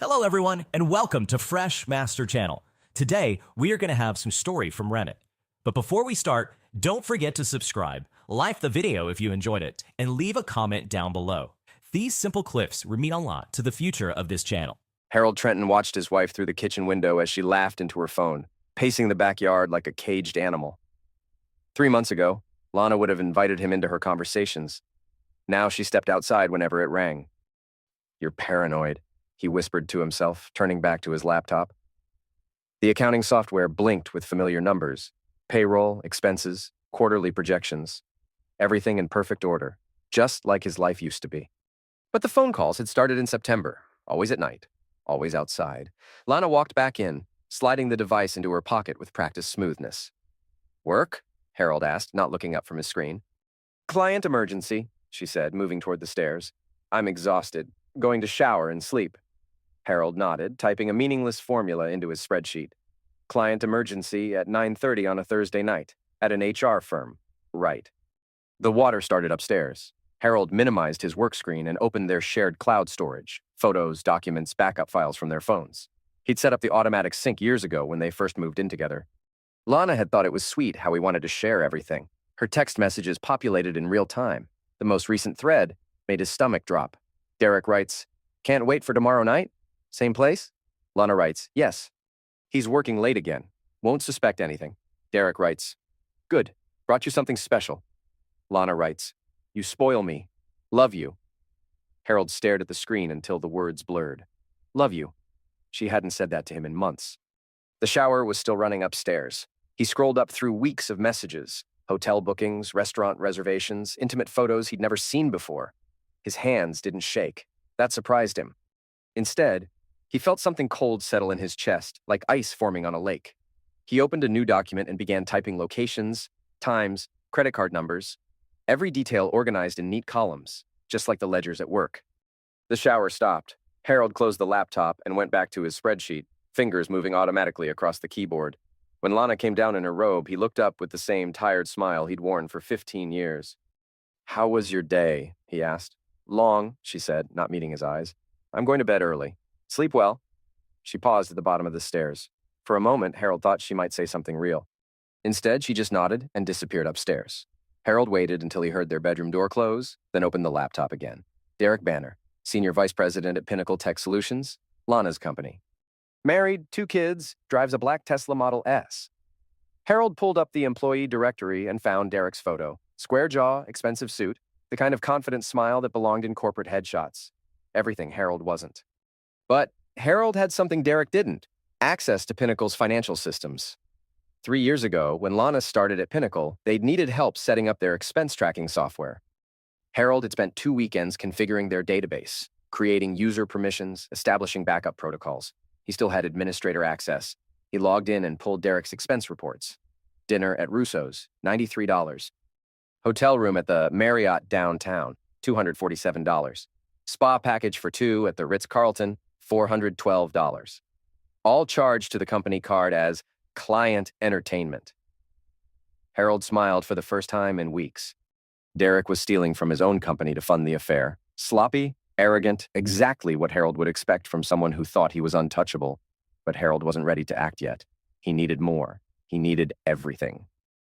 Hello everyone, and welcome to Fresh Master Channel. Today, we are going to have some story from Reddit. But before we start, don't forget to subscribe, like the video if you enjoyed it, and leave a comment down below. These simple clips mean a lot to the future of this channel. Harold Trenton watched his wife through the kitchen window as she laughed into her phone, pacing the backyard like a caged animal. 3 months ago, Lana would have invited him into her conversations. Now she stepped outside whenever it rang. "You're paranoid," he whispered to himself, turning back to his laptop. The accounting software blinked with familiar numbers: payroll, expenses, quarterly projections. Everything in perfect order, just like his life used to be. But the phone calls had started in September, always at night, always outside. Lana walked back in, sliding the device into her pocket with practiced smoothness. "Work?" Harold asked, not looking up from his screen. "Client emergency," she said, moving toward the stairs. "I'm exhausted. Going to shower and sleep." Harold nodded, typing a meaningless formula into his spreadsheet. "Client emergency at 9:30 on a Thursday night, at an HR firm. Right." The water started upstairs. Harold minimized his work screen and opened their shared cloud storage: photos, documents, backup files from their phones. He'd set up the automatic sync years ago when they first moved in together. Lana had thought it was sweet how he wanted to share everything. Her text messages populated in real time. The most recent thread made his stomach drop. Derek writes, "Can't wait for tomorrow night? Same place?" Lana writes, "Yes." "He's working late again. Won't suspect anything." Derek writes, "Good. Brought you something special." Lana writes, "You spoil me. Love you." Harold stared at the screen until the words blurred. "Love you." She hadn't said that to him in months. The shower was still running upstairs. He scrolled up through weeks of messages: hotel bookings, restaurant reservations, intimate photos he'd never seen before. His hands didn't shake. That surprised him. Instead, he felt something cold settle in his chest, like ice forming on a lake. He opened a new document and began typing locations, times, credit card numbers, every detail organized in neat columns, just like the ledgers at work. The shower stopped. Harold closed the laptop and went back to his spreadsheet, fingers moving automatically across the keyboard. When Lana came down in her robe, he looked up with the same tired smile he'd worn for 15 years. "How was your day?" he asked. "Long," she said, not meeting his eyes. "I'm going to bed early. Sleep well." She paused at the bottom of the stairs. For a moment, Harold thought she might say something real. Instead, she just nodded and disappeared upstairs. Harold waited until he heard their bedroom door close, then opened the laptop again. Derek Banner, Senior Vice President at Pinnacle Tech Solutions, Lana's company. Married, 2 kids, drives a black Tesla Model S. Harold pulled up the employee directory and found Derek's photo. Square jaw, expensive suit, the kind of confident smile that belonged in corporate headshots. Everything Harold wasn't. But Harold had something Derek didn't: access to Pinnacle's financial systems. 3 years ago, when Lana started at Pinnacle, they'd needed help setting up their expense tracking software. Harold had spent 2 weekends configuring their database, creating user permissions, establishing backup protocols. He still had administrator access. He logged in and pulled Derek's expense reports. Dinner at Russo's, $93. Hotel room at the Marriott downtown, $247. Spa package for 2 at the Ritz-Carlton, $412. All charged to the company card as client entertainment. Harold smiled for the first time in weeks. Derek was stealing from his own company to fund the affair. Sloppy, arrogant, exactly what Harold would expect from someone who thought he was untouchable. But Harold wasn't ready to act yet. He needed more. He needed everything.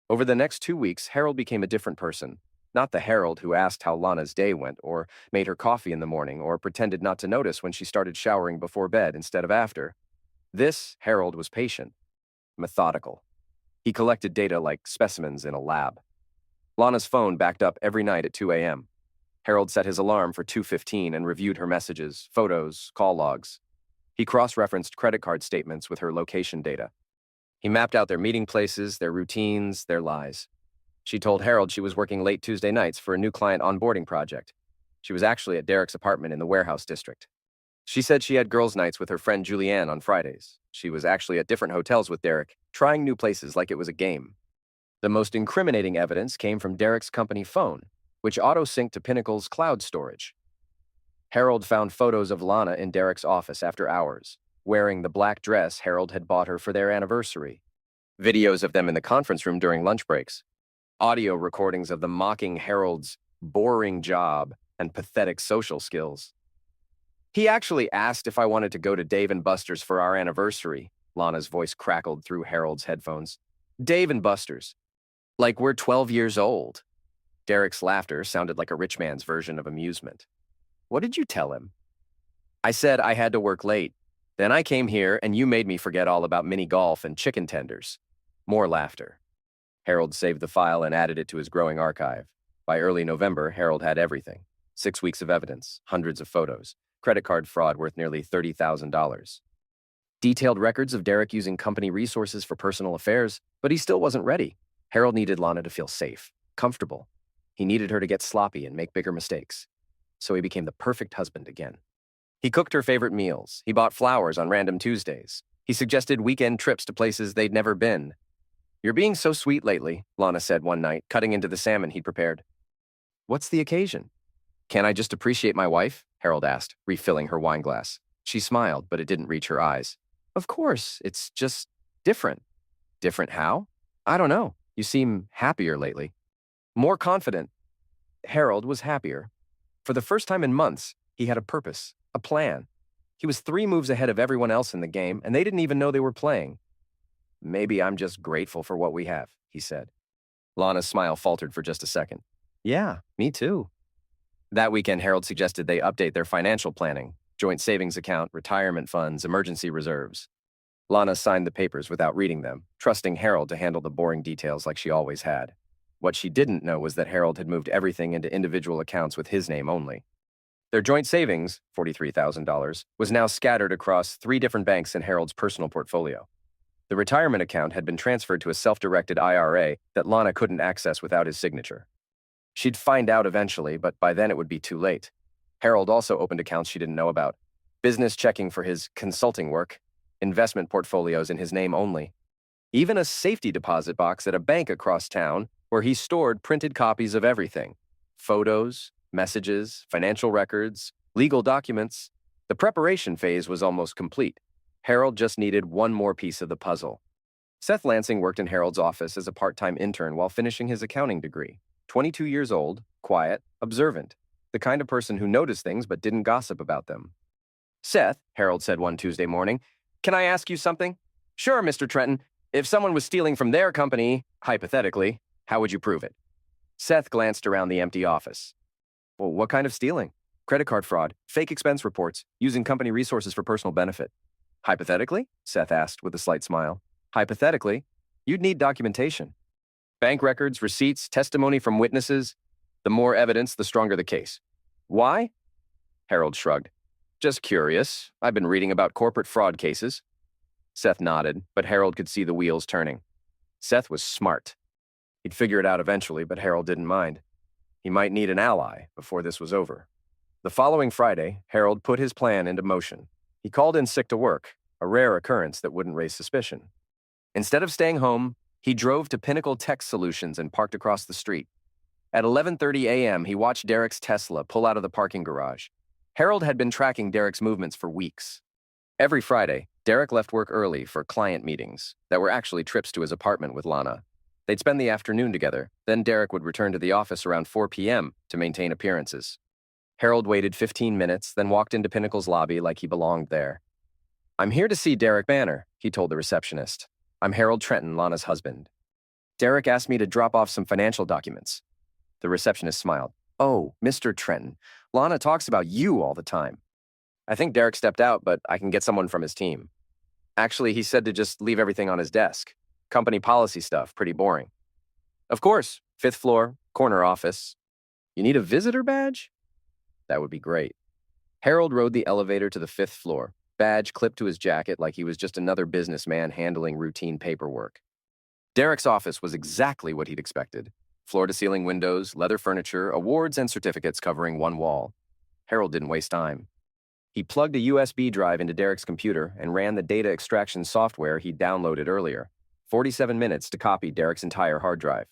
Over the next 2 weeks, Harold became a different person. Not the Harold who asked how Lana's day went, or made her coffee in the morning, or pretended not to notice when she started showering before bed instead of after. This Harold was patient, methodical. He collected data like specimens in a lab. Lana's phone backed up every night at 2 a.m. Harold set his alarm for 2:15 and reviewed her messages, photos, call logs. He cross-referenced credit card statements with her location data. He mapped out their meeting places, their routines, their lies. She told Harold she was working late Tuesday nights for a new client onboarding project. She was actually at Derek's apartment in the warehouse district. She said she had girls' nights with her friend Julianne on Fridays. She was actually at different hotels with Derek, trying new places like it was a game. The most incriminating evidence came from Derek's company phone, which auto-synced to Pinnacle's cloud storage. Harold found photos of Lana in Derek's office after hours, wearing the black dress Harold had bought her for their anniversary. Videos of them in the conference room during lunch breaks. Audio recordings of them mocking Harold's boring job and pathetic social skills. He actually asked if I wanted to go to Dave and Buster's for our anniversary. Lana's voice crackled through Harold's headphones. Dave and Buster's. Like we're 12 years old. Derek's laughter sounded like a rich man's version of amusement. What did you tell him? I said I had to work late. Then I came here and you made me forget all about mini golf and chicken tenders. More laughter. Harold saved the file and added it to his growing archive. By early November, Harold had everything. 6 weeks of evidence, hundreds of photos, credit card fraud worth nearly $30,000. Detailed records of Derek using company resources for personal affairs, but he still wasn't ready. Harold needed Lana to feel safe, comfortable. He needed her to get sloppy and make bigger mistakes. So he became the perfect husband again. He cooked her favorite meals. He bought flowers on random Tuesdays. He suggested weekend trips to places they'd never been. You're being so sweet lately, Lana said one night, cutting into the salmon he'd prepared. What's the occasion? Can't I just appreciate my wife? Harold asked, refilling her wine glass. She smiled, but it didn't reach her eyes. Of course, it's just different. Different how? I don't know. You seem happier lately. More confident. Harold was happier. For the first time in months, he had a purpose, a plan. He was 3 moves ahead of everyone else in the game, and they didn't even know they were playing. Maybe I'm just grateful for what we have, he said. Lana's smile faltered for just a second. Yeah, me too. That weekend, Harold suggested they update their financial planning, joint savings account, retirement funds, emergency reserves. Lana signed the papers without reading them, trusting Harold to handle the boring details like she always had. What she didn't know was that Harold had moved everything into individual accounts with his name only. Their joint savings, $43,000, was now scattered across 3 different banks in Harold's personal portfolio. The retirement account had been transferred to a self-directed IRA that Lana couldn't access without his signature. She'd find out eventually, but by then it would be too late. Harold also opened accounts she didn't know about. Business checking for his consulting work, investment portfolios in his name only. Even a safety deposit box at a bank across town where he stored printed copies of everything. Photos, messages, financial records, legal documents. The preparation phase was almost complete. Harold just needed one more piece of the puzzle. Seth Lansing worked in Harold's office as a part-time intern while finishing his accounting degree. 22 years old, quiet, observant, the kind of person who noticed things but didn't gossip about them. Seth, Harold said one Tuesday morning, can I ask you something? Sure, Mr. Trenton. If someone was stealing from their company, hypothetically, how would you prove it? Seth glanced around the empty office. Well, what kind of stealing? Credit card fraud, fake expense reports, using company resources for personal benefit. Hypothetically? Seth asked with a slight smile. Hypothetically, you'd need documentation. Bank records, receipts, testimony from witnesses. The more evidence, the stronger the case. Why? Harold shrugged. Just curious. I've been reading about corporate fraud cases. Seth nodded, but Harold could see the wheels turning. Seth was smart. He'd figure it out eventually, but Harold didn't mind. He might need an ally before this was over. The following Friday, Harold put his plan into motion. He called in sick to work, a rare occurrence that wouldn't raise suspicion. Instead of staying home, he drove to Pinnacle Tech Solutions and parked across the street. At 11:30 a.m., he watched Derek's Tesla pull out of the parking garage. Harold had been tracking Derek's movements for weeks. Every Friday, Derek left work early for client meetings that were actually trips to his apartment with Lana. They'd spend the afternoon together, then Derek would return to the office around 4 p.m. to maintain appearances. Harold waited 15 minutes, then walked into Pinnacle's lobby like he belonged there. I'm here to see Derek Banner, he told the receptionist. I'm Harold Trenton, Lana's husband. Derek asked me to drop off some financial documents. The receptionist smiled. Oh, Mr. Trenton, Lana talks about you all the time. I think Derek stepped out, but I can get someone from his team. Actually, he said to just leave everything on his desk. Company policy stuff, pretty boring. Of course, 5th floor, corner office. You need a visitor badge? That would be great. Harold rode the elevator to the 5th floor, badge clipped to his jacket like he was just another businessman handling routine paperwork. Derek's office was exactly what he'd expected. Floor-to-ceiling windows, leather furniture, awards and certificates covering one wall. Harold didn't waste time. He plugged a USB drive into Derek's computer and ran the data extraction software he'd downloaded earlier. 47 minutes to copy Derek's entire hard drive.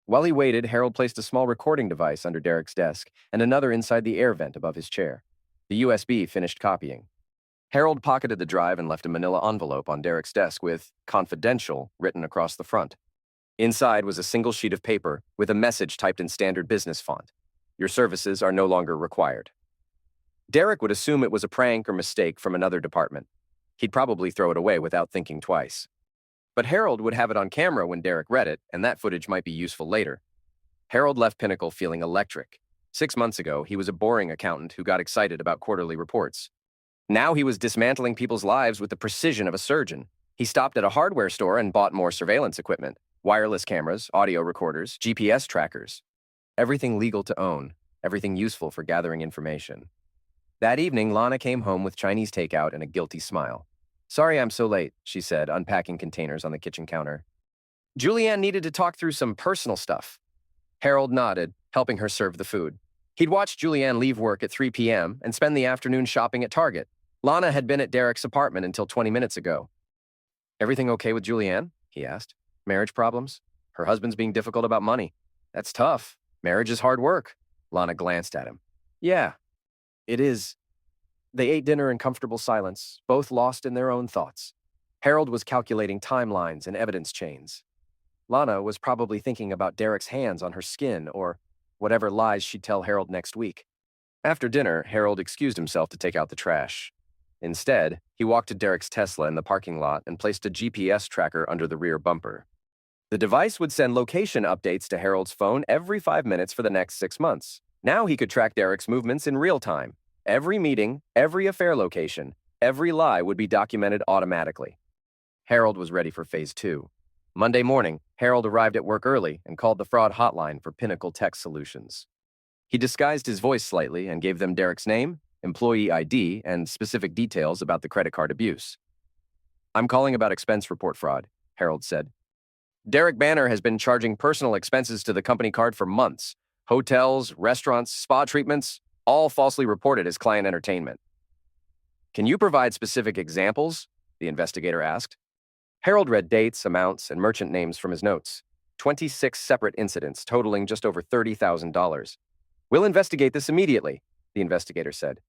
While he waited, Harold placed a small recording device under Derek's desk and another inside the air vent above his chair. The USB finished copying. Harold pocketed the drive and left a manila envelope on Derek's desk with "Confidential" written across the front. Inside was a single sheet of paper with a message typed in standard business font. Your services are no longer required. Derek would assume it was a prank or mistake from another department. He'd probably throw it away without thinking twice. But Harold would have it on camera when Derek read it, and that footage might be useful later. Harold left Pinnacle feeling electric. 6 months ago, he was a boring accountant who got excited about quarterly reports. Now he was dismantling people's lives with the precision of a surgeon. He stopped at a hardware store and bought more surveillance equipment, wireless cameras, audio recorders, GPS trackers. Everything legal to own, everything useful for gathering information. That evening, Lana came home with Chinese takeout and a guilty smile. "Sorry I'm so late," she said, unpacking containers on the kitchen counter. "Julianne needed to talk through some personal stuff." Harold nodded, helping her serve the food. He'd watched Julianne leave work at 3 p.m. and spend the afternoon shopping at Target. Lana had been at Derek's apartment until 20 minutes ago. "Everything okay with Julianne?" he asked. "Marriage problems? Her husband's being difficult about money. That's tough. Marriage is hard work." Lana glanced at him. "Yeah, it is." They ate dinner in comfortable silence, both lost in their own thoughts. Harold was calculating timelines and evidence chains. Lana was probably thinking about Derek's hands on her skin or whatever lies she'd tell Harold next week. After dinner, Harold excused himself to take out the trash. Instead, he walked to Derek's Tesla in the parking lot and placed a GPS tracker under the rear bumper. The device would send location updates to Harold's phone every 5 minutes for the next 6 months. Now he could track Derek's movements in real time. Every meeting, every affair location, every lie would be documented automatically. Harold was ready for phase 2. Monday morning, Harold arrived at work early and called the fraud hotline for Pinnacle Tech Solutions. He disguised his voice slightly and gave them Derek's name, employee ID, and specific details about the credit card abuse. "I'm calling about expense report fraud," Harold said. "Derek Banner has been charging personal expenses to the company card for months. Hotels, restaurants, spa treatments, all falsely reported as client entertainment." "Can you provide specific examples?" the investigator asked. Harold read dates, amounts, and merchant names from his notes. 26 separate incidents totaling just over $30,000. "We'll investigate this immediately," the investigator said.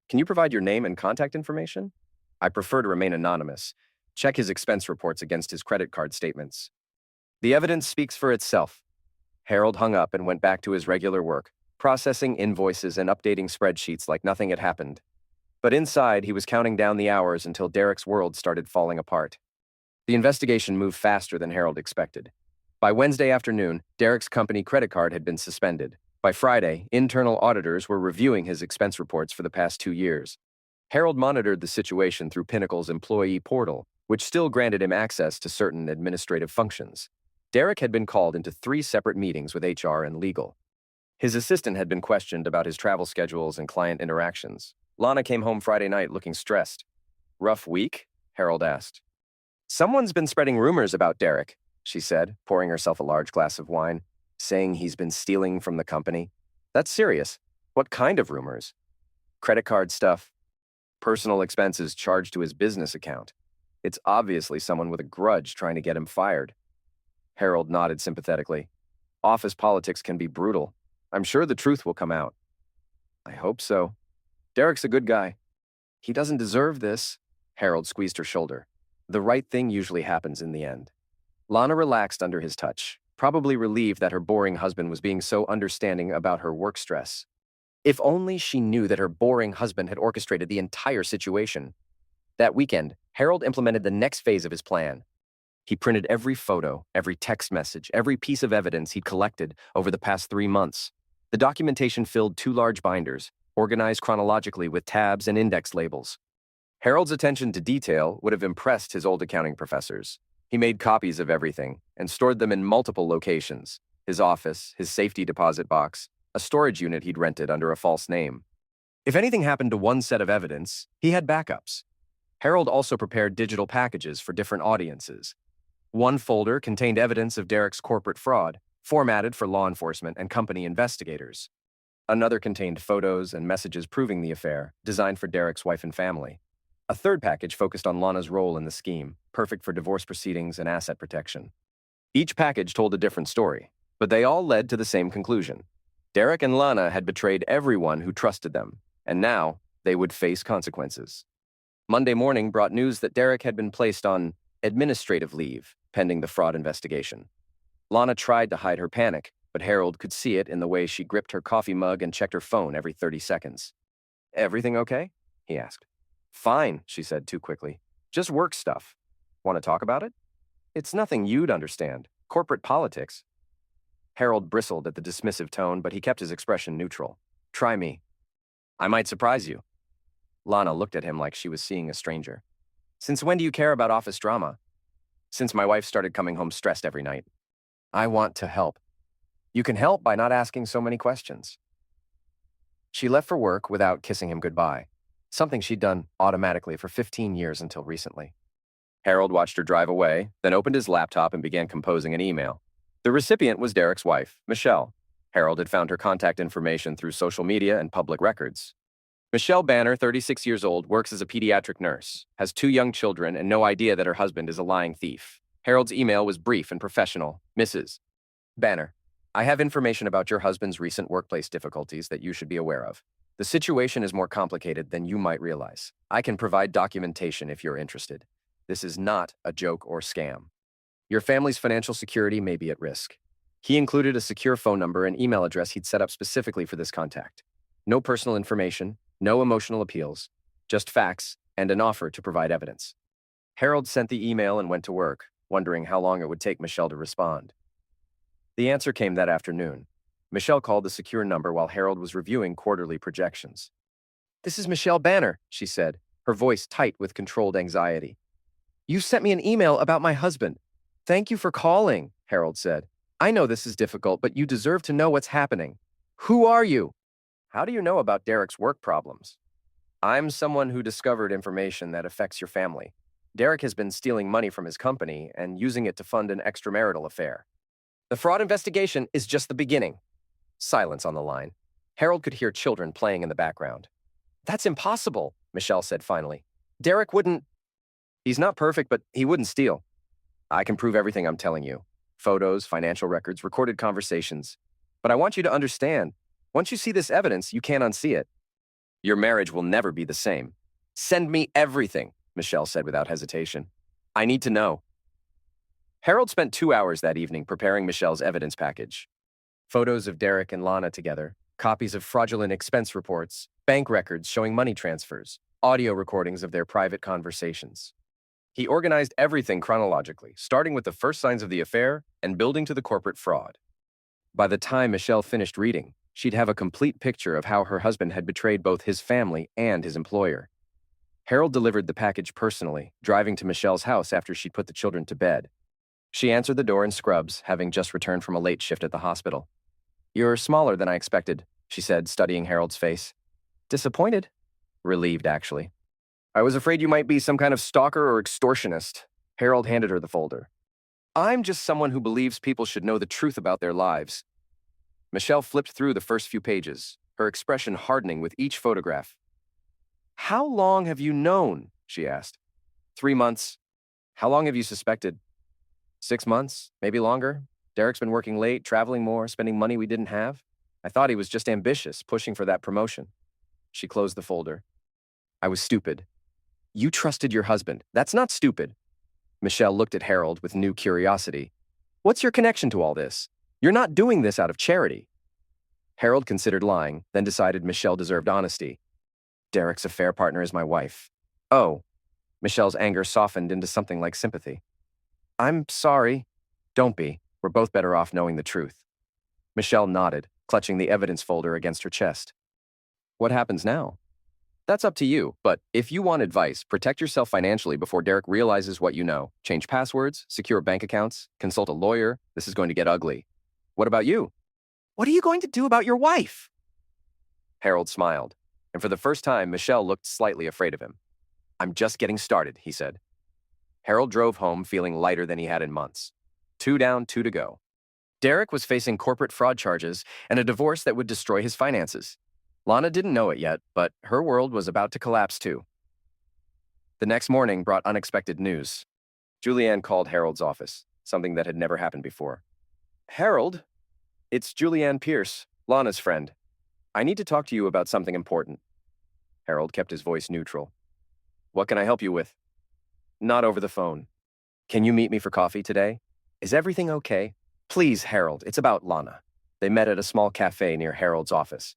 "Can you provide your name and contact information?" "I prefer to remain anonymous. Check his expense reports against his credit card statements." The evidence speaks for itself. Harold hung up and went back to his regular work, processing invoices and updating spreadsheets like nothing had happened. But inside, he was counting down the hours until Derek's world started falling apart. The investigation moved faster than Harold expected. By Wednesday afternoon, Derek's company credit card had been suspended. By Friday, internal auditors were reviewing his expense reports for the past 2 years. Harold monitored the situation through Pinnacle's employee portal, which still granted him access to certain administrative functions. Derek had been called into 3 separate meetings with HR and legal. His assistant had been questioned about his travel schedules and client interactions. Lana came home Friday night looking stressed. "Rough week?" Harold asked. "Someone's been spreading rumors about Derek," she said, pouring herself a large glass of wine, "saying he's been stealing from the company." "That's serious. What kind of rumors?" "Credit card stuff. Personal expenses charged to his business account. It's obviously someone with a grudge trying to get him fired." Harold nodded sympathetically. "Office politics can be brutal. I'm sure the truth will come out." "I hope so. Derek's a good guy." "He doesn't deserve this." Harold squeezed her shoulder. "The right thing usually happens in the end." Lana relaxed under his touch, probably relieved that her boring husband was being so understanding about her work stress. If only she knew that her boring husband had orchestrated the entire situation. That weekend, Harold implemented the next phase of his plan. He printed every photo, every text message, every piece of evidence he'd collected over the past 3 months. The documentation filled 2 large binders, organized chronologically with tabs and index labels. Harold's attention to detail would have impressed his old accounting professors. He made copies of everything and stored them in multiple locations: his office, his safety deposit box, a storage unit he'd rented under a false name. If anything happened to one set of evidence, he had backups. Harold also prepared digital packages for different audiences. One folder contained evidence of Derek's corporate fraud, formatted for law enforcement and company investigators. Another contained photos and messages proving the affair, designed for Derek's wife and family. A third package focused on Lana's role in the scheme, perfect for divorce proceedings and asset protection. Each package told a different story, but they all led to the same conclusion. Derek and Lana had betrayed everyone who trusted them, and now they would face consequences. Monday morning brought news that Derek had been placed on administrative leave, pending the fraud investigation. Lana tried to hide her panic, but Harold could see it in the way she gripped her coffee mug and checked her phone every 30 seconds. Everything okay? He asked. Fine, she said too quickly. Just work stuff. Want to talk about it? It's nothing you'd understand. Corporate politics. Harold bristled at the dismissive tone, but he kept his expression neutral. Try me. I might surprise you. Lana looked at him like she was seeing a stranger. Since when do you care about office drama? Since my wife started coming home stressed every night. I want to help. You can help by not asking so many questions. She left for work without kissing him goodbye, something she'd done automatically for 15 years until recently. Harold watched her drive away, then opened his laptop and began composing an email. The recipient was Derek's wife, Michelle. Harold had found her contact information through social media and public records. Michelle Banner, 36 years old, works as a pediatric nurse, has 2 young children, and no idea that her husband is a lying thief. Harold's email was brief and professional. Mrs. Banner, I have information about your husband's recent workplace difficulties that you should be aware of. The situation is more complicated than you might realize. I can provide documentation if you're interested. This is not a joke or scam. Your family's financial security may be at risk. He included a secure phone number and email address he'd set up specifically for this contact. No personal information, no emotional appeals, just facts and an offer to provide evidence. Harold sent the email and went to work, wondering how long it would take Michelle to respond. The answer came that afternoon. Michelle called the secure number while Harold was reviewing quarterly projections. This is Michelle Banner, she said, her voice tight with controlled anxiety. You sent me an email about my husband. Thank you for calling, Harold said. I know this is difficult, but you deserve to know what's happening. Who are you? How do you know about Derek's work problems? I'm someone who discovered information that affects your family. Derek has been stealing money from his company and using it to fund an extramarital affair. The fraud investigation is just the beginning. Silence on the line. Harold could hear children playing in the background. That's impossible, Michelle said finally. Derek wouldn't. He's not perfect, but he wouldn't steal. I can prove everything I'm telling you. Photos, financial records, recorded conversations. But I want you to understand, once you see this evidence, you can't unsee it. Your marriage will never be the same. Send me everything, Michelle said without hesitation. I need to know. Harold spent 2 hours that evening preparing Michelle's evidence package. Photos of Derek and Lana together, copies of fraudulent expense reports, bank records showing money transfers, audio recordings of their private conversations. He organized everything chronologically, starting with the first signs of the affair and building to the corporate fraud. By the time Michelle finished reading, she'd have a complete picture of how her husband had betrayed both his family and his employer. Harold delivered the package personally, driving to Michelle's house after she'd put the children to bed. She answered the door in scrubs, having just returned from a late shift at the hospital. You're smaller than I expected, she said, studying Harold's face. Disappointed? Relieved, actually. I was afraid you might be some kind of stalker or extortionist. Harold handed her the folder. I'm just someone who believes people should know the truth about their lives. Michelle flipped through the first few pages, her expression hardening with each photograph. How long have you known? She asked. 3 months. How long have you suspected? 6 months, maybe longer. Derek's been working late, traveling more, spending money we didn't have. I thought he was just ambitious, pushing for that promotion. She closed the folder. I was stupid. You trusted your husband. That's not stupid. Michelle looked at Harold with new curiosity. What's your connection to all this? You're not doing this out of charity. Harold considered lying, then decided Michelle deserved honesty. Derek's affair partner is my wife. Oh. Michelle's anger softened into something like sympathy. I'm sorry. Don't be. We're both better off knowing the truth. Michelle nodded, clutching the evidence folder against her chest. What happens now? That's up to you, but if you want advice, protect yourself financially before Derek realizes what you know. Change passwords, secure bank accounts, consult a lawyer. This is going to get ugly. What about you? What are you going to do about your wife? Harold smiled, and for the first time, Michelle looked slightly afraid of him. I'm just getting started, he said. Harold drove home feeling lighter than he had in months. 2 down, 2 to go. Derek was facing corporate fraud charges and a divorce that would destroy his finances. Lana didn't know it yet, but her world was about to collapse too. The next morning brought unexpected news. Julianne called Harold's office, something that had never happened before. Harold, it's Julianne Pierce, Lana's friend. I need to talk to you about something important. Harold kept his voice neutral. What can I help you with? Not over the phone. Can you meet me for coffee today? Is everything okay? Please, Harold, it's about Lana. They met at a small cafe near Harold's office.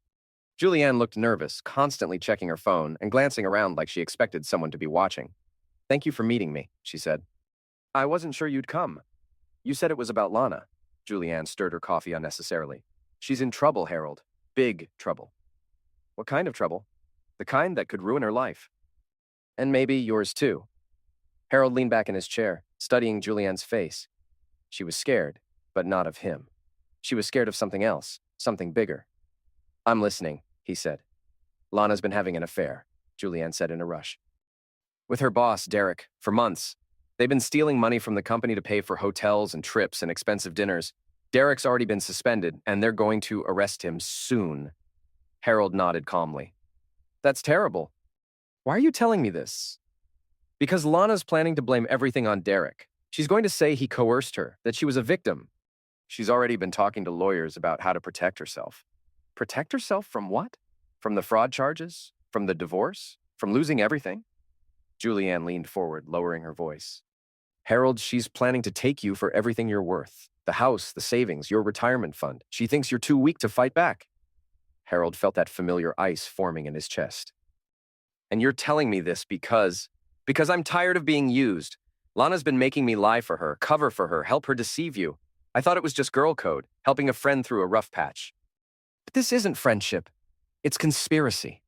Julianne looked nervous, constantly checking her phone and glancing around like she expected someone to be watching. "Thank you for meeting me," she said. "I wasn't sure you'd come. You said it was about Lana." Julianne stirred her coffee unnecessarily. "She's in trouble, Harold. Big trouble." "What kind of trouble?" "The kind that could ruin her life. And maybe yours too." Harold leaned back in his chair, studying Julianne's face. She was scared, but not of him. She was scared of something else, something bigger. "I'm listening," he said. "Lana's been having an affair," Julianne said in a rush. "With her boss, Derek, for months. They've been stealing money from the company to pay for hotels and trips and expensive dinners. Derek's already been suspended, and they're going to arrest him soon." Harold nodded calmly. "That's terrible. Why are you telling me this?" "Because Lana's planning to blame everything on Derek. She's going to say he coerced her, that she was a victim. She's already been talking to lawyers about how to protect herself." "Protect herself from what? From the fraud charges? From the divorce? From losing everything?" Julianne leaned forward, lowering her voice. "Harold, she's planning to take you for everything you're worth. The house, the savings, your retirement fund. She thinks you're too weak to fight back." Harold felt that familiar ice forming in his chest. "And you're telling me this because I'm tired of being used. Lana's been making me lie for her, cover for her, help her deceive you. I thought it was just girl code, helping a friend through a rough patch. But this isn't friendship. It's conspiracy."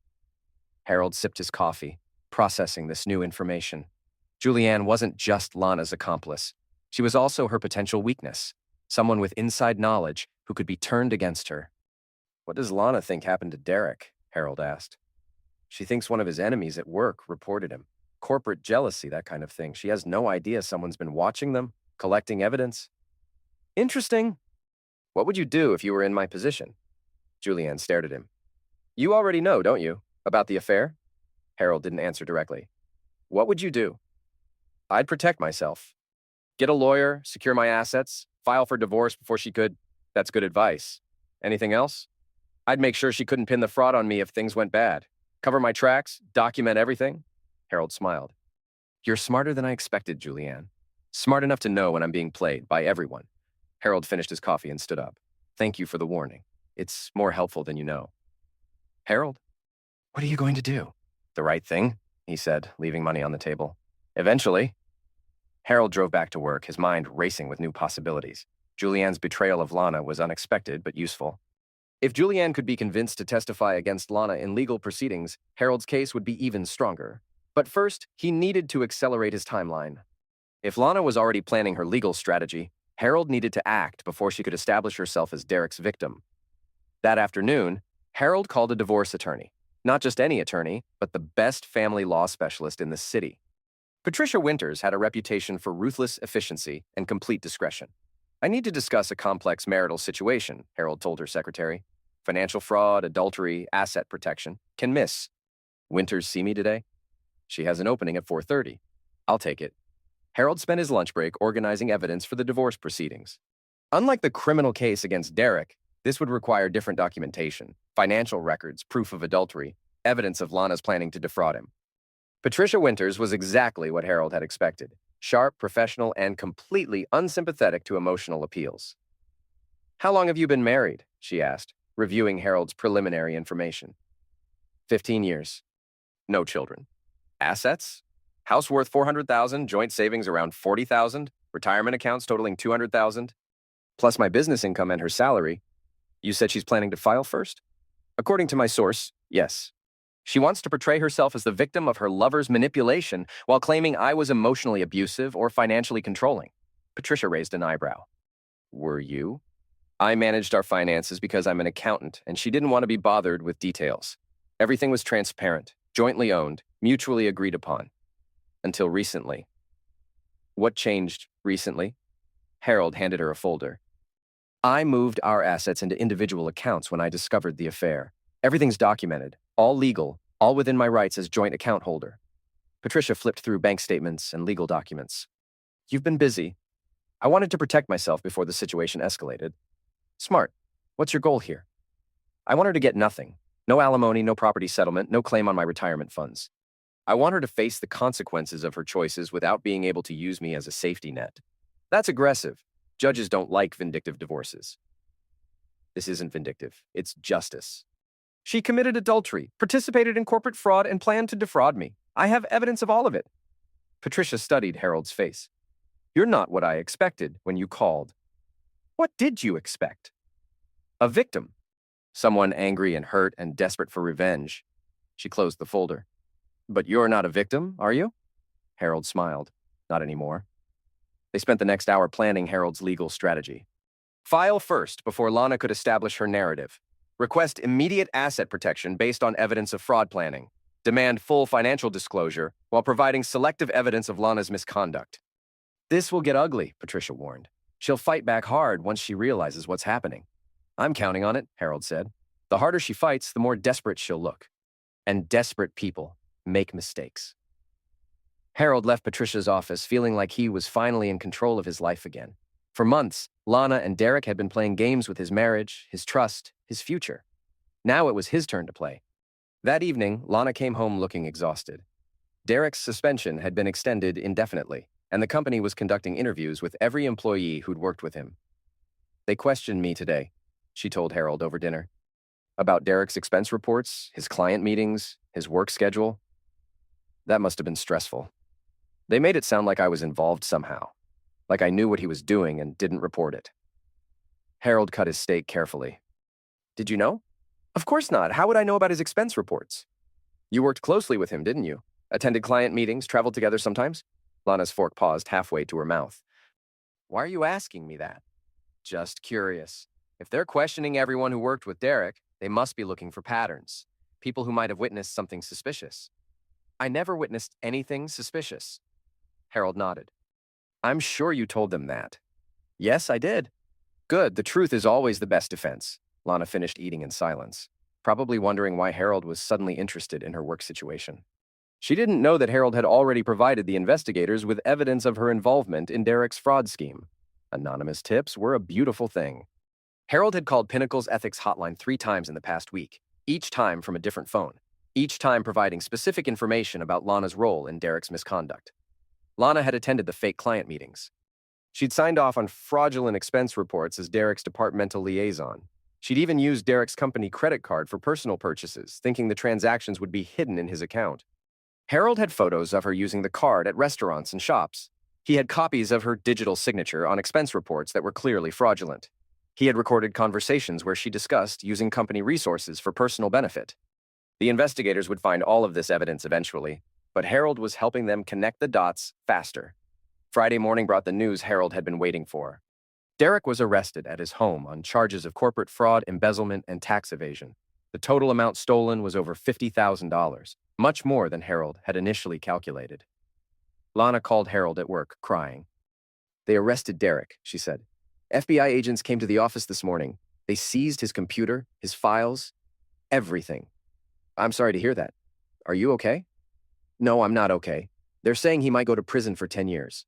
Harold sipped his coffee, processing this new information. Julianne wasn't just Lana's accomplice. She was also her potential weakness, someone with inside knowledge who could be turned against her. "What does Lana think happened to Derek?" Harold asked. "She thinks one of his enemies at work reported him. Corporate jealousy, that kind of thing. She has no idea someone's been watching them, collecting evidence." "Interesting. What would you do if you were in my position?" Julianne stared at him. "You already know, don't you, about the affair?" Harold didn't answer directly. "What would you do?" "I'd protect myself. Get a lawyer, secure my assets, file for divorce before she could—" "That's good advice. Anything else?" "I'd make sure she couldn't pin the fraud on me if things went bad. Cover my tracks, document everything." Harold smiled. "You're smarter than I expected, Julianne. Smart enough to know when I'm being played by everyone." Harold finished his coffee and stood up. "Thank you for the warning. It's more helpful than you know." "Harold, what are you going to do?" "The right thing," he said, leaving money on the table. "Eventually." Harold drove back to work, his mind racing with new possibilities. Julianne's betrayal of Lana was unexpected but useful. If Julianne could be convinced to testify against Lana in legal proceedings, Harold's case would be even stronger. But first, he needed to accelerate his timeline. If Lana was already planning her legal strategy, Harold needed to act before she could establish herself as Derek's victim. That afternoon, Harold called a divorce attorney. Not just any attorney, but the best family law specialist in the city. Patricia Winters had a reputation for ruthless efficiency and complete discretion. "I need to discuss a complex marital situation," Harold told her secretary. "Financial fraud, adultery, asset protection. Can Miss Winters see me today?" "She has an opening at 4:30. "I'll take it." Harold spent his lunch break organizing evidence for the divorce proceedings. Unlike the criminal case against Derek, this would require different documentation: financial records, proof of adultery, evidence of Lana's planning to defraud him. Patricia Winters was exactly what Harold had expected: sharp, professional, and completely unsympathetic to emotional appeals. "How long have you been married?" she asked, reviewing Harold's preliminary information. 15 years. No children. Assets? House worth 400,000, joint savings around 40,000, retirement accounts totaling 200,000, plus my business income and her salary. You said she's planning to file first? According to my source, yes. She wants to portray herself as the victim of her lover's manipulation while claiming I was emotionally abusive or financially controlling. Patricia raised an eyebrow. Were you? I managed our finances because I'm an accountant, and she didn't want to be bothered with details. Everything was transparent, jointly owned, mutually agreed upon. Until recently. What changed recently? Harold handed her a folder. I moved our assets into individual accounts when I discovered the affair. Everything's documented, all legal, all within my rights as joint account holder. Patricia flipped through bank statements and legal documents. You've been busy. I wanted to protect myself before the situation escalated. Smart. What's your goal here? I want her to get nothing. No alimony, no property settlement, no claim on my retirement funds. I want her to face the consequences of her choices without being able to use me as a safety net. That's aggressive. Judges don't like vindictive divorces. This isn't vindictive. It's justice. She committed adultery, participated in corporate fraud, and planned to defraud me. I have evidence of all of it. Patricia studied Harold's face. You're not what I expected when you called. What did you expect? A victim. Someone angry and hurt and desperate for revenge. She closed the folder. But you're not a victim, are you? Harold smiled. Not anymore. They spent the next hour planning Harold's legal strategy. File first before Lana could establish her narrative. Request immediate asset protection based on evidence of fraud planning. Demand full financial disclosure while providing selective evidence of Lana's misconduct. This will get ugly, Patricia warned. She'll fight back hard once she realizes what's happening. I'm counting on it, Harold said. The harder she fights, the more desperate she'll look. And desperate people make mistakes. Harold left Patricia's office feeling like he was finally in control of his life again. For months, Lana and Derek had been playing games with his marriage, his trust, his future. Now it was his turn to play. That evening, Lana came home looking exhausted. Derek's suspension had been extended indefinitely, and the company was conducting interviews with every employee who'd worked with him. They questioned me today, she told Harold over dinner. About Derek's expense reports, his client meetings, his work schedule. That must have been stressful. They made it sound like I was involved somehow, like I knew what he was doing and didn't report it. Harold cut his steak carefully. Did you know? Of course not. How would I know about his expense reports? You worked closely with him, didn't you? Attended client meetings, traveled together sometimes? Lana's fork paused halfway to her mouth. Why are you asking me that? Just curious. If they're questioning everyone who worked with Derek, they must be looking for patterns. People who might have witnessed something suspicious. I never witnessed anything suspicious. Harold nodded. I'm sure you told them that. Yes, I did. Good, the truth is always the best defense. Lana finished eating in silence, probably wondering why Harold was suddenly interested in her work situation. She didn't know that Harold had already provided the investigators with evidence of her involvement in Derek's fraud scheme. Anonymous tips were a beautiful thing. Harold had called Pinnacle's ethics hotline 3 times in the past week, each time from a different phone, each time providing specific information about Lana's role in Derek's misconduct. Lana had attended the fake client meetings. She'd signed off on fraudulent expense reports as Derek's departmental liaison. She'd even used Derek's company credit card for personal purchases, thinking the transactions would be hidden in his account. Harold had photos of her using the card at restaurants and shops. He had copies of her digital signature on expense reports that were clearly fraudulent. He had recorded conversations where she discussed using company resources for personal benefit. The investigators would find all of this evidence eventually, but Harold was helping them connect the dots faster. Friday morning brought the news Harold had been waiting for. Derek was arrested at his home on charges of corporate fraud, embezzlement, and tax evasion. The total amount stolen was over $50,000, much more than Harold had initially calculated. Lana called Harold at work, crying. They arrested Derek, she said. FBI agents came to the office this morning. They seized his computer, his files, everything. I'm sorry to hear that. Are you okay? No, I'm not okay. They're saying he might go to prison for 10 years.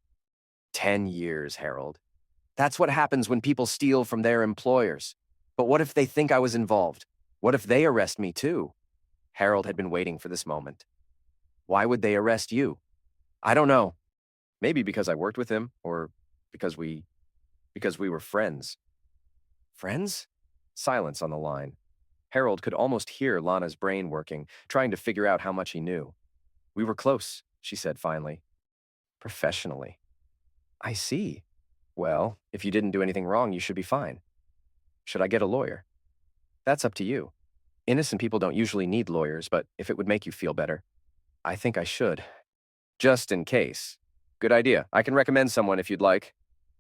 10 years, Harold. That's what happens when people steal from their employers. But what if they think I was involved? What if they arrest me too? Harold had been waiting for this moment. Why would they arrest you? I don't know. Maybe because I worked with him, or because we were friends. Friends? Silence on the line. Harold could almost hear Lana's brain working, trying to figure out how much he knew. We were close, she said finally. Professionally. I see. Well, if you didn't do anything wrong, you should be fine. Should I get a lawyer? That's up to you. Innocent people don't usually need lawyers, but if it would make you feel better, I think I should. Just in case. Good idea. I can recommend someone if you'd like.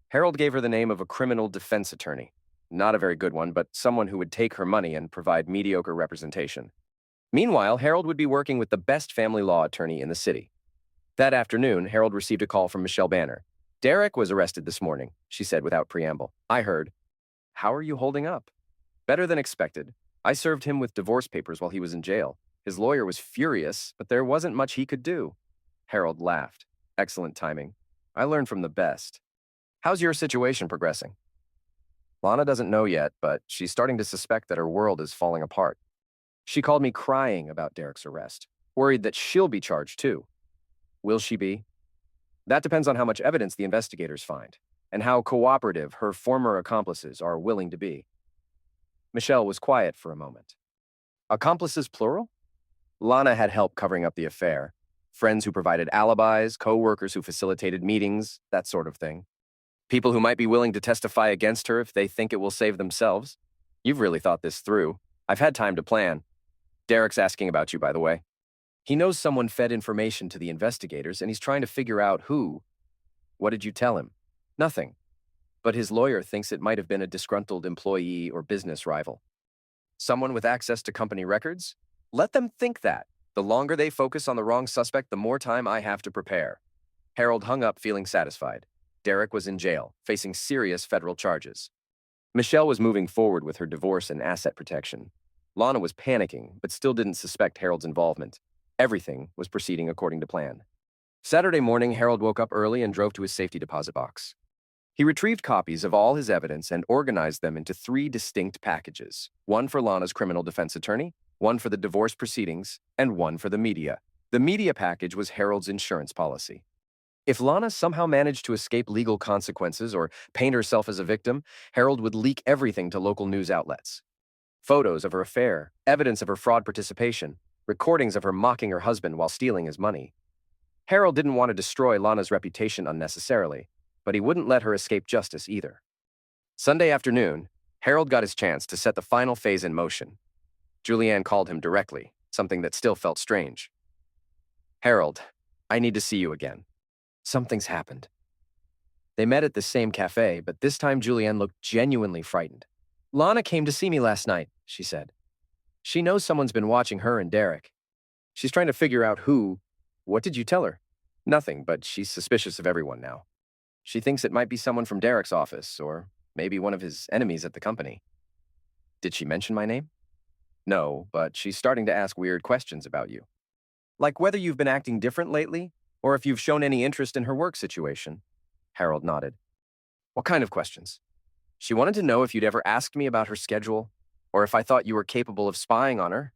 Harold gave her the name of a criminal defense attorney. Not a very good one, but someone who would take her money and provide mediocre representation. Meanwhile, Harold would be working with the best family law attorney in the city. That afternoon, Harold received a call from Michelle Banner. Derek was arrested this morning, she said without preamble. I heard. How are you holding up? Better than expected. I served him with divorce papers while he was in jail. His lawyer was furious, but there wasn't much he could do. Harold laughed. Excellent timing. I learned from the best. How's your situation progressing? Lana doesn't know yet, but she's starting to suspect that her world is falling apart. She called me crying about Derek's arrest, worried that she'll be charged too. Will she be? That depends on how much evidence the investigators find, and how cooperative her former accomplices are willing to be. Michelle was quiet for a moment. Accomplices plural? Lana had help covering up the affair. Friends who provided alibis, co-workers who facilitated meetings, that sort of thing. People who might be willing to testify against her if they think it will save themselves. You've really thought this through. I've had time to plan. Derek's asking about you, by the way. He knows someone fed information to the investigators, and he's trying to figure out who. What did you tell him? Nothing. But his lawyer thinks it might have been a disgruntled employee or business rival. Someone with access to company records? Let them think that. The longer they focus on the wrong suspect, the more time I have to prepare. Harold hung up feeling satisfied. Derek was in jail, facing serious federal charges. Michelle was moving forward with her divorce and asset protection. Lana was panicking, but still didn't suspect Harold's involvement. Everything was proceeding according to plan. Saturday morning, Harold woke up early and drove to his safety deposit box. He retrieved copies of all his evidence and organized them into 3 distinct packages, one for Lana's criminal defense attorney, one for the divorce proceedings, and one for the media. The media package was Harold's insurance policy. If Lana somehow managed to escape legal consequences or paint herself as a victim, Harold would leak everything to local news outlets. Photos of her affair, evidence of her fraud participation, recordings of her mocking her husband while stealing his money. Harold didn't want to destroy Lana's reputation unnecessarily, but he wouldn't let her escape justice either. Sunday afternoon, Harold got his chance to set the final phase in motion. Julianne called him directly, something that still felt strange. Harold, I need to see you again. Something's happened. They met at the same cafe, but this time Julianne looked genuinely frightened. Lana came to see me last night, she said. She knows someone's been watching her and Derek. She's trying to figure out who. What did you tell her? Nothing, but she's suspicious of everyone now. She thinks it might be someone from Derek's office, or maybe one of his enemies at the company. Did she mention my name? No, but she's starting to ask weird questions about you. Like whether you've been acting different lately, or if you've shown any interest in her work situation. Harold nodded. What kind of questions? She wanted to know if you'd ever asked me about her schedule, or if I thought you were capable of spying on her.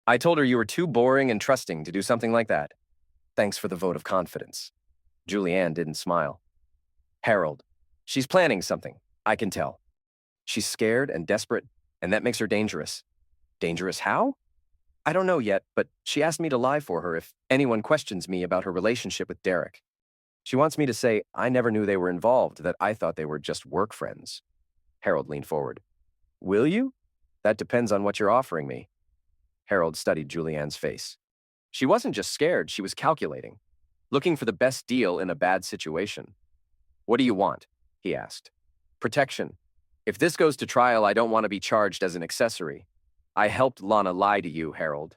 I told her you were too boring and trusting to do something like that. Thanks for the vote of confidence. Julianne didn't smile. Harold, she's planning something, I can tell. She's scared and desperate, and that makes her dangerous. Dangerous how? I don't know yet, but she asked me to lie for her if anyone questions me about her relationship with Derek. She wants me to say I never knew they were involved, that I thought they were just work friends. Harold leaned forward. Will you? That depends on what you're offering me. Harold studied Julianne's face. She wasn't just scared, she was calculating, looking for the best deal in a bad situation. What do you want? He asked. Protection. If this goes to trial, I don't want to be charged as an accessory. I helped Lana lie to you, Harold.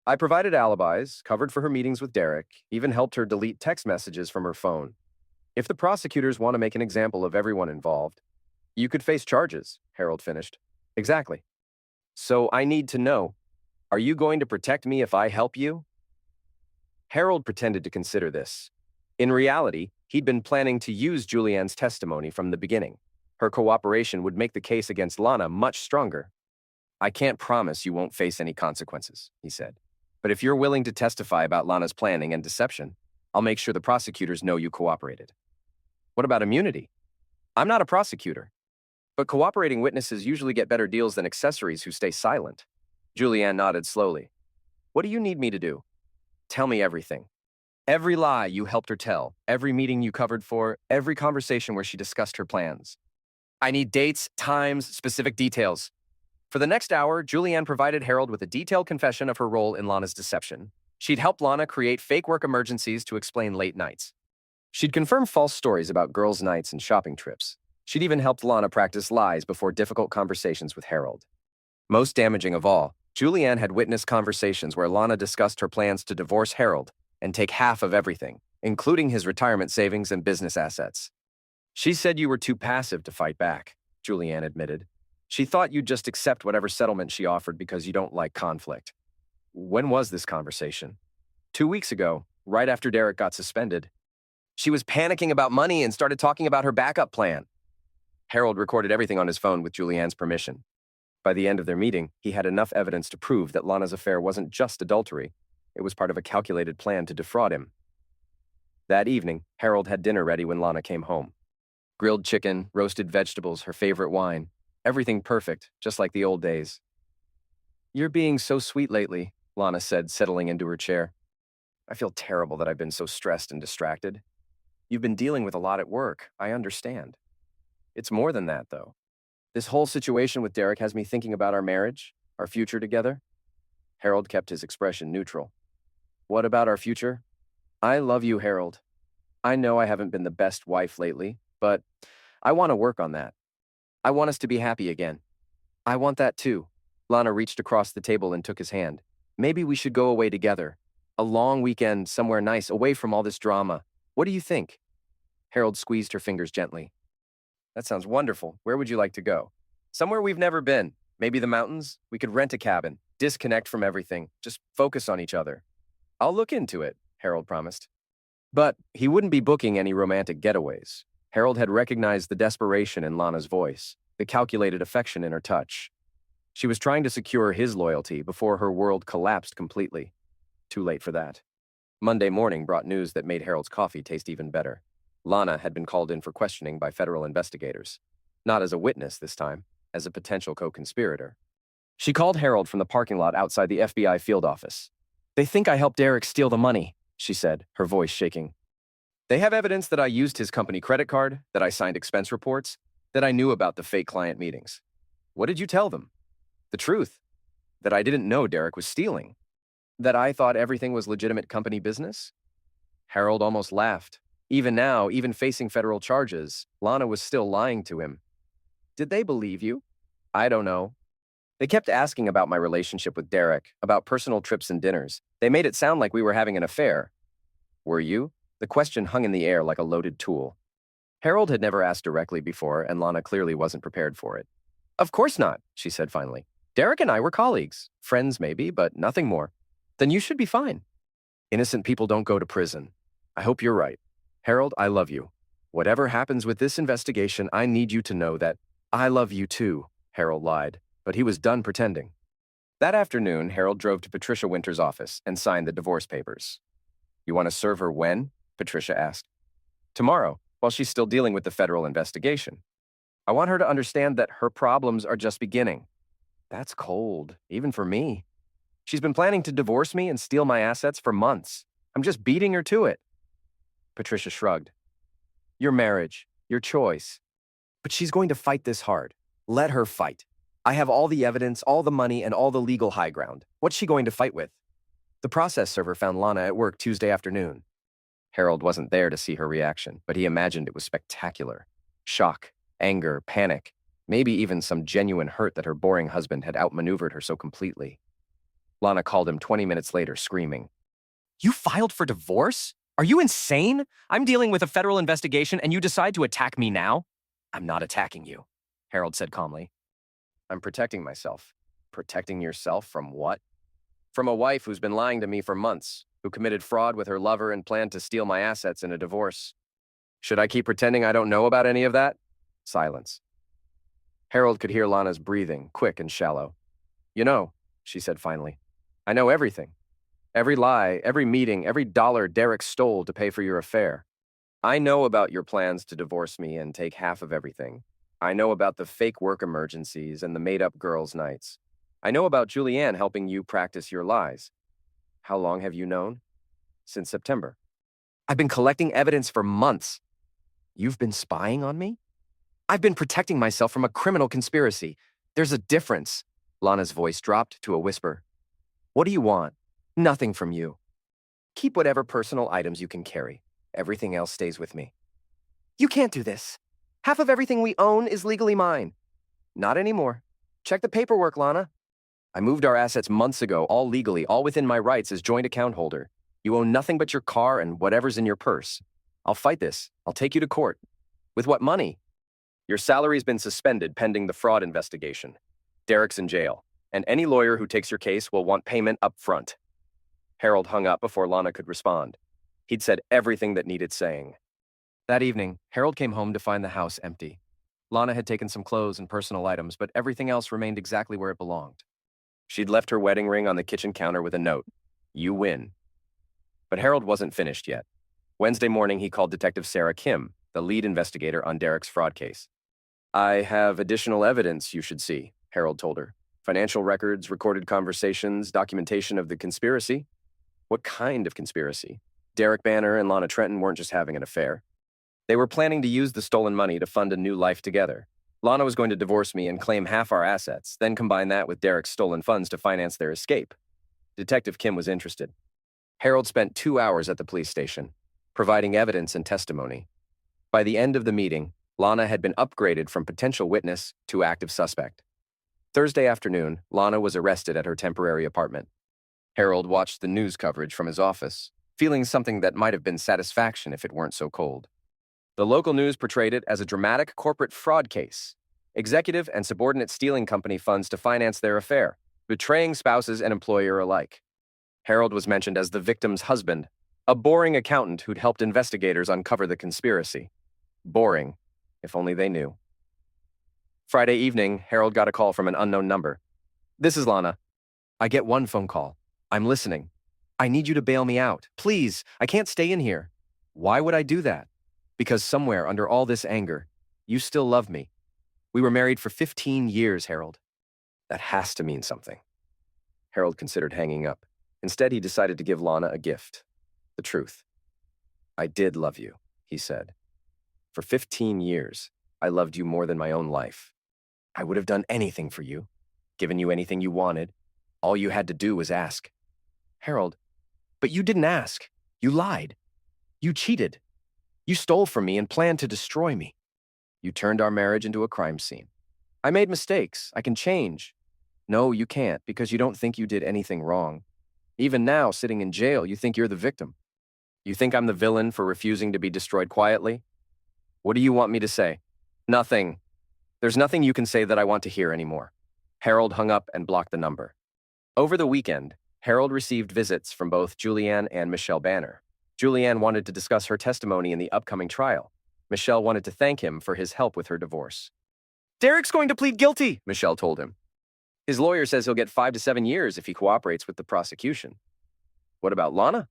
I provided alibis, covered for her meetings with Derek, even helped her delete text messages from her phone. If the prosecutors want to make an example of everyone involved, you could face charges, Harold finished. Exactly. So I need to know, are you going to protect me if I help you? Harold pretended to consider this. In reality, he'd been planning to use Julianne's testimony from the beginning. Her cooperation would make the case against Lana much stronger. I can't promise you won't face any consequences, he said. But if you're willing to testify about Lana's planning and deception, I'll make sure the prosecutors know you cooperated. What about immunity? I'm not a prosecutor. But cooperating witnesses usually get better deals than accessories who stay silent. Julianne nodded slowly. What do you need me to do? Tell me everything. Every lie you helped her tell, every meeting you covered for, every conversation where she discussed her plans. I need dates, times, specific details. For the next hour, Julianne provided Harold with a detailed confession of her role in Lana's deception. She'd helped Lana create fake work emergencies to explain late nights. She'd confirmed false stories about girls' nights and shopping trips. She'd even helped Lana practice lies before difficult conversations with Harold. Most damaging of all, Julianne had witnessed conversations where Lana discussed her plans to divorce Harold and take half of everything, including his retirement savings and business assets. She said you were too passive to fight back, Julianne admitted. She thought you'd just accept whatever settlement she offered because you don't like conflict. When was this conversation? 2 weeks ago, right after Derek got suspended. She was panicking about money and started talking about her backup plan. Harold recorded everything on his phone with Julianne's permission. By the end of their meeting, he had enough evidence to prove that Lana's affair wasn't just adultery. It was part of a calculated plan to defraud him. That evening, Harold had dinner ready when Lana came home. Grilled chicken, roasted vegetables, her favorite wine. Everything perfect, just like the old days. You're being so sweet lately, Lana said, settling into her chair. I feel terrible that I've been so stressed and distracted. You've been dealing with a lot at work, I understand. It's more than that, though. This whole situation with Derek has me thinking about our marriage, our future together. Harold kept his expression neutral. What about our future? I love you, Harold. I know I haven't been the best wife lately, but I want to work on that. I want us to be happy again. I want that too. Lana reached across the table and took his hand. Maybe we should go away together. A long weekend somewhere nice, away from all this drama. What do you think? Harold squeezed her fingers gently. That sounds wonderful. Where would you like to go? Somewhere we've never been. Maybe the mountains? We could rent a cabin, disconnect from everything, just focus on each other. I'll look into it, Harold promised. But he wouldn't be booking any romantic getaways. Harold had recognized the desperation in Lana's voice, the calculated affection in her touch. She was trying to secure his loyalty before her world collapsed completely. Too late for that. Monday morning brought news that made Harold's coffee taste even better. Lana had been called in for questioning by federal investigators. Not as a witness this time, as a potential co-conspirator. She called Harold from the parking lot outside the FBI field office. They think I helped Derek steal the money, she said, her voice shaking. They have evidence that I used his company credit card, that I signed expense reports, that I knew about the fake client meetings. What did you tell them? The truth. That I didn't know Derek was stealing. That I thought everything was legitimate company business? Harold almost laughed. Even now, even facing federal charges, Lana was still lying to him. Did they believe you? I don't know. They kept asking about my relationship with Derek, about personal trips and dinners. They made it sound like we were having an affair. Were you? The question hung in the air like a loaded tool. Harold had never asked directly before, and Lana clearly wasn't prepared for it. Of course not, she said finally. Derek and I were colleagues. Friends maybe, but nothing more. Then you should be fine. Innocent people don't go to prison. I hope you're right. Harold, I love you. Whatever happens with this investigation, I need you to know that I love you too, Harold lied, but he was done pretending. That afternoon, Harold drove to Patricia Winter's office and signed the divorce papers. You want to serve her when? Patricia asked. Tomorrow, while she's still dealing with the federal investigation. I want her to understand that her problems are just beginning. That's cold, even for me. She's been planning to divorce me and steal my assets for months. I'm just beating her to it. Patricia shrugged. Your marriage, your choice. But she's going to fight this hard. Let her fight. I have all the evidence, all the money, and all the legal high ground. What's she going to fight with? The process server found Lana at work Tuesday afternoon. Harold wasn't there to see her reaction, but he imagined it was spectacular. Shock, anger, panic, maybe even some genuine hurt that her boring husband had outmaneuvered her so completely. Lana called him 20 minutes later, screaming. You filed for divorce? Are you insane? I'm dealing with a federal investigation and you decide to attack me now? I'm not attacking you, Harold said calmly. I'm protecting myself. Protecting yourself from what? From a wife who's been lying to me for months, who committed fraud with her lover and planned to steal my assets in a divorce. Should I keep pretending I don't know about any of that? Silence. Harold could hear Lana's breathing, quick and shallow. You know, she said finally, I know everything. Every lie, every meeting, every dollar Derek stole to pay for your affair. I know about your plans to divorce me and take half of everything. I know about the fake work emergencies and the made-up girls' nights. I know about Julianne helping you practice your lies. How long have you known? Since September. I've been collecting evidence for months. You've been spying on me? I've been protecting myself from a criminal conspiracy. There's a difference. Lana's voice dropped to a whisper. What do you want? Nothing from you. Keep whatever personal items you can carry. Everything else stays with me. You can't do this. Half of everything we own is legally mine. Not anymore. Check the paperwork, Lana. I moved our assets months ago, all legally, all within my rights as joint account holder. You own nothing but your car and whatever's in your purse. I'll fight this. I'll take you to court. With what money? Your salary's been suspended pending the fraud investigation. Derek's in jail, and any lawyer who takes your case will want payment up front. Harold hung up before Lana could respond. He'd said everything that needed saying. That evening, Harold came home to find the house empty. Lana had taken some clothes and personal items, but everything else remained exactly where it belonged. She'd left her wedding ring on the kitchen counter with a note. You win. But Harold wasn't finished yet. Wednesday morning, he called Detective Sarah Kim, the lead investigator on Derek's fraud case. I have additional evidence you should see, Harold told her. Financial records, recorded conversations, documentation of the conspiracy. What kind of conspiracy? Derek Banner and Lana Trenton weren't just having an affair. They were planning to use the stolen money to fund a new life together. Lana was going to divorce me and claim half our assets, then combine that with Derek's stolen funds to finance their escape. Detective Kim was interested. Harold spent 2 hours at the police station, providing evidence and testimony. By the end of the meeting, Lana had been upgraded from potential witness to active suspect. Thursday afternoon, Lana was arrested at her temporary apartment. Harold watched the news coverage from his office, feeling something that might have been satisfaction if it weren't so cold. The local news portrayed it as a dramatic corporate fraud case. Executive and subordinate stealing company funds to finance their affair, betraying spouses and employer alike. Harold was mentioned as the victim's husband, a boring accountant who'd helped investigators uncover the conspiracy. Boring, if only they knew. Friday evening, Harold got a call from an unknown number. "This is Lana. I get one phone call. I'm listening. I need you to bail me out. Please, I can't stay in here." "Why would I do that?" "Because somewhere under all this anger, you still love me. We were married for 15 years, Harold." That has to mean something. Harold considered hanging up. Instead, he decided to give Lana a gift. The truth. "I did love you," he said. "For 15 years, I loved you more than my own life. I would have done anything for you, given you anything you wanted. All you had to do was ask." "Harold, but you didn't ask. You lied. You cheated. You stole from me and planned to destroy me. You turned our marriage into a crime scene. I made mistakes. I can change." "No, you can't, because you don't think you did anything wrong. Even now, sitting in jail, you think you're the victim. You think I'm the villain for refusing to be destroyed quietly? What do you want me to say?" "Nothing. There's nothing you can say that I want to hear anymore." Harold hung up and blocked the number. Over the weekend, Harold received visits from both Julianne and Michelle Banner. Julianne wanted to discuss her testimony in the upcoming trial. Michelle wanted to thank him for his help with her divorce. "Derek's going to plead guilty," Michelle told him. "His lawyer says he'll get 5 to 7 years if he cooperates with the prosecution." "What about Lana?"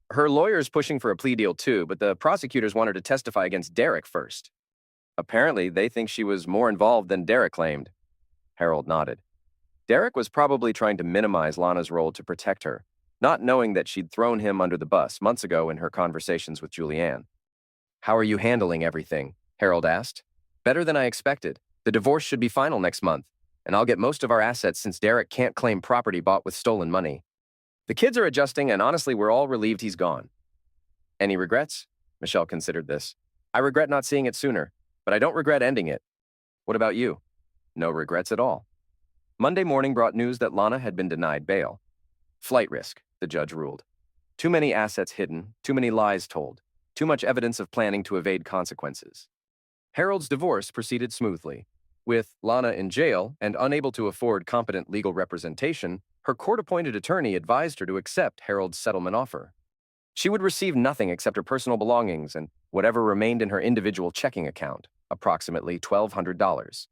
"Her lawyer's pushing for a plea deal too, but the prosecutors want her to testify against Derek first. Apparently, they think she was more involved than Derek claimed." Harold nodded. Derek was probably trying to minimize Lana's role to protect her, not knowing that she'd thrown him under the bus months ago in her conversations with Julianne. "How are you handling everything?" Harold asked. "Better than I expected. The divorce should be final next month, and I'll get most of our assets since Derek can't claim property bought with stolen money. The kids are adjusting, and honestly, we're all relieved he's gone." "Any regrets?" Michelle considered this. "I regret not seeing it sooner, but I don't regret ending it." "What about you?" "No regrets at all." Monday morning brought news that Lana had been denied bail. Flight risk, the judge ruled. Too many assets hidden, too many lies told, too much evidence of planning to evade consequences. Harold's divorce proceeded smoothly. With Lana in jail and unable to afford competent legal representation, her court-appointed attorney advised her to accept Harold's settlement offer. She would receive nothing except her personal belongings and whatever remained in her individual checking account, approximately $1,200.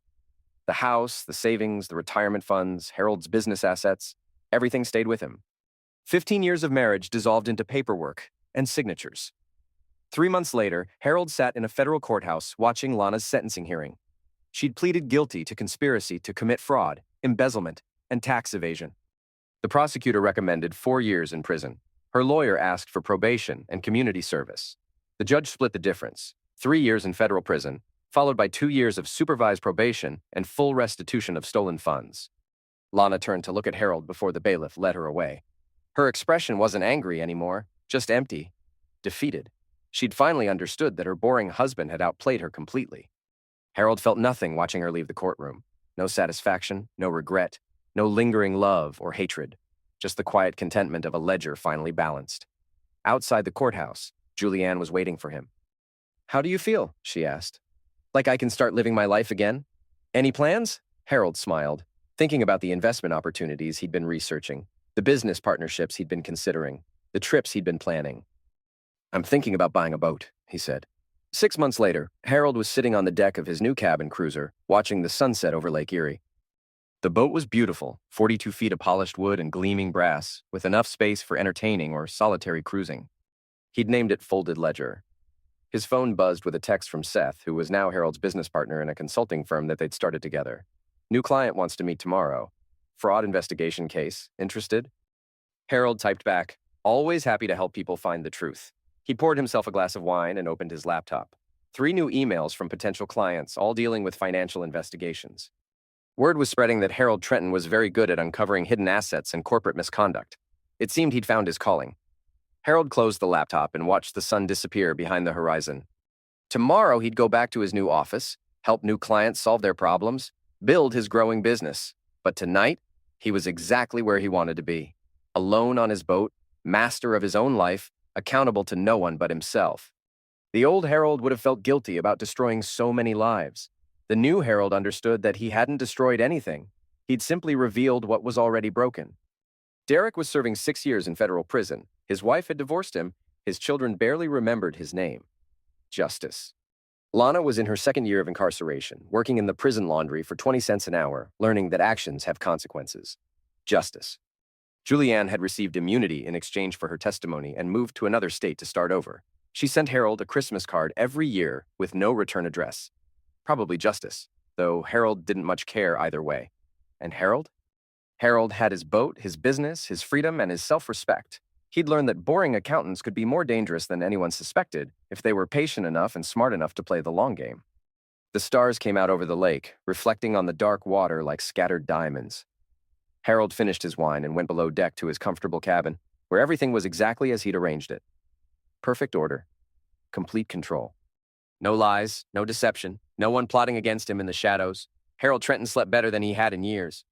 The house, the savings, the retirement funds, Harold's business assets, everything stayed with him. 15 years of marriage dissolved into paperwork and signatures. 3 months later, Harold sat in a federal courthouse watching Lana's sentencing hearing. She'd pleaded guilty to conspiracy to commit fraud, embezzlement, and tax evasion. The prosecutor recommended 4 years in prison. Her lawyer asked for probation and community service. The judge split the difference, 3 years in federal prison, followed by 2 years of supervised probation and full restitution of stolen funds. Lana turned to look at Harold before the bailiff led her away. Her expression wasn't angry anymore, just empty, defeated. She'd finally understood that her boring husband had outplayed her completely. Harold felt nothing watching her leave the courtroom. No satisfaction, no regret, no lingering love or hatred. Just the quiet contentment of a ledger finally balanced. Outside the courthouse, Julianne was waiting for him. "How do you feel?" she asked. "Like I can start living my life again? Any plans?" Harold smiled, thinking about the investment opportunities he'd been researching, the business partnerships he'd been considering, the trips he'd been planning. "I'm thinking about buying a boat," he said. 6 months later, Harold was sitting on the deck of his new cabin cruiser, watching the sunset over Lake Erie. The boat was beautiful, 42 feet of polished wood and gleaming brass, with enough space for entertaining or solitary cruising. He'd named it Folded Ledger. His phone buzzed with a text from Seth, who was now Harold's business partner in a consulting firm that they'd started together. "New client wants to meet tomorrow. Fraud investigation case. Interested? Harold typed back, always happy to help people find the truth. He poured himself a glass of wine and opened his laptop. 3 new emails from potential clients, all dealing with financial investigations. Word was spreading that Harold Trenton was very good at uncovering hidden assets and corporate misconduct. It seemed he'd found his calling. Harold closed the laptop and watched the sun disappear behind the horizon. Tomorrow, he'd go back to his new office, help new clients solve their problems, build his growing business. But tonight, he was exactly where he wanted to be. Alone on his boat, master of his own life, accountable to no one but himself. The old Harold would have felt guilty about destroying so many lives. The new Harold understood that he hadn't destroyed anything. He'd simply revealed what was already broken. Derek was serving 6 years in federal prison. His wife had divorced him. His children barely remembered his name. Justice. Lana was in her 2nd year of incarceration, working in the prison laundry for 20 cents an hour, learning that actions have consequences. Justice. Julianne had received immunity in exchange for her testimony and moved to another state to start over. She sent Harold a Christmas card every year with no return address. Probably justice, though Harold didn't much care either way. And Harold? Harold had his boat, his business, his freedom, and his self-respect. He'd learned that boring accountants could be more dangerous than anyone suspected if they were patient enough and smart enough to play the long game. The stars came out over the lake, reflecting on the dark water like scattered diamonds. Harold finished his wine and went below deck to his comfortable cabin, where everything was exactly as he'd arranged it. Perfect order. Complete control. No lies, no deception, no one plotting against him in the shadows. Harold Trenton slept better than he had in years.